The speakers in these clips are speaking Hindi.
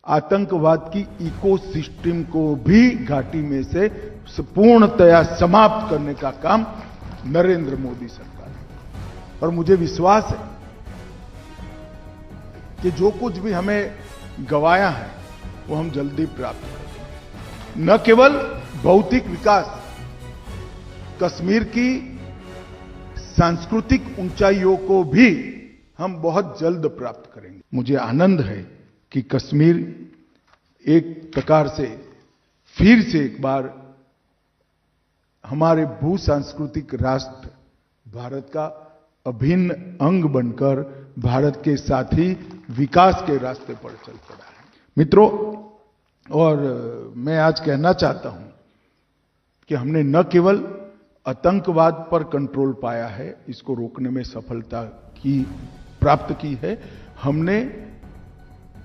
आतंकवाद की इकोसिस्टम को भी घाटी में से पूर्णतया समाप्त करने का काम नरेंद्र मोदी सरकार है। और मुझे विश्वास है कि जो कुछ भी हमें गंवाया है वो हम जल्दी प्राप्त करेंगे। न केवल भौतिक विकास, कश्मीर की सांस्कृतिक ऊंचाइयों को भी हम बहुत जल्द प्राप्त करेंगे। मुझे आनंद है कि कश्मीर एक प्रकार से फिर से एक बार हमारे भू सांस्कृतिक राष्ट्र भारत का अभिन्न अंग बनकर भारत के साथ ही विकास के रास्ते पर चल पड़ा है। मित्रों, और मैं आज कहना चाहता हूं कि हमने न केवल आतंकवाद पर कंट्रोल पाया है, इसको रोकने में सफलता प्राप्त की है, हमने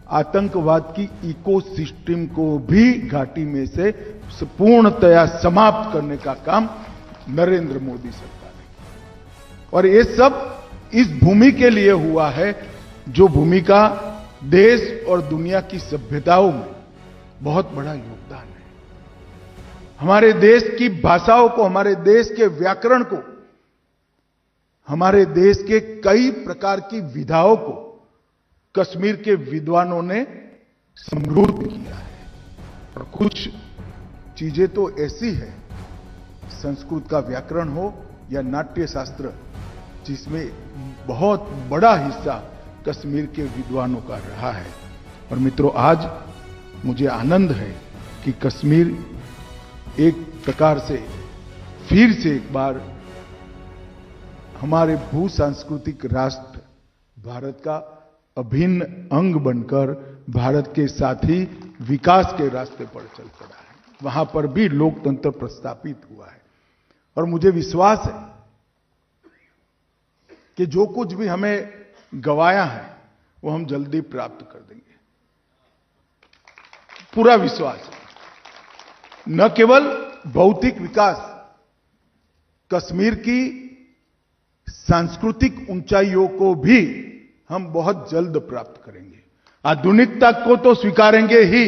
आतंकवाद की इकोसिस्टम को भी घाटी में से पूर्णतया समाप्त करने का काम नरेंद्र मोदी सरकार ने। और ये सब इस भूमि के लिए हुआ है, जो भूमि का देश और दुनिया की सभ्यताओं में बहुत बड़ा योगदान है। हमारे देश की भाषाओं को, हमारे देश के व्याकरण को, हमारे देश के कई प्रकार की विधाओं को कश्मीर के विद्वानों ने समृद्ध किया है। और कुछ चीजें तो ऐसी है, संस्कृत का व्याकरण हो या नाट्य शास्त्र, जिसमें बहुत बड़ा हिस्सा कश्मीर के विद्वानों का रहा है। और मित्रों, आज मुझे आनंद है कि कश्मीर एक प्रकार से फिर से एक बार हमारे भू सांस्कृतिक राष्ट्र भारत का अभिन्न अंग बनकर भारत के साथ ही विकास के रास्ते पर चल पड़ा है। वहां पर भी लोकतंत्र प्रस्थापित हुआ है। और मुझे विश्वास है कि जो कुछ भी हमें गंवाया है वो हम जल्दी प्राप्त कर देंगे। पूरा विश्वास है। न केवल भौतिक विकास, कश्मीर की सांस्कृतिक ऊंचाइयों को भी हम बहुत जल्द प्राप्त करेंगे। आधुनिकता को तो स्वीकारेंगे ही,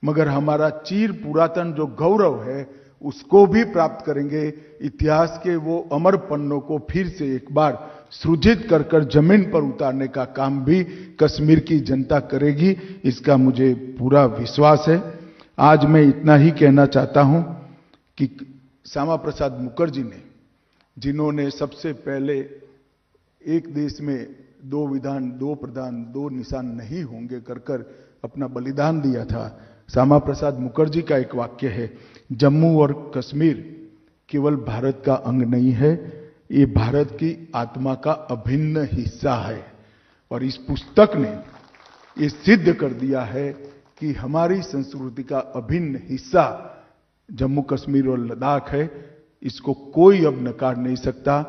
मगर हमारा चीर पुरातन जो गौरव है उसको भी प्राप्त करेंगे। इतिहास के वो अमर पन्नों को फिर से एक बार सृजित कर जमीन पर उतारने का काम भी कश्मीर की जनता करेगी, इसका मुझे पूरा विश्वास है। आज मैं इतना ही कहना चाहता हूं कि श्यामा प्रसाद मुखर्जी ने, जिन्होंने सबसे पहले एक देश में दो विधान, दो प्रधान, दो निशान नहीं होंगे कर अपना बलिदान दिया था, श्यामा प्रसाद मुखर्जी का एक वाक्य है, जम्मू और कश्मीर केवल भारत का अंग नहीं है, ये भारत की आत्मा का अभिन्न हिस्सा है। और इस पुस्तक ने ये सिद्ध कर दिया है कि हमारी संस्कृति का अभिन्न हिस्सा जम्मू कश्मीर और लद्दाख है। इसको कोई अब नकार नहीं सकता।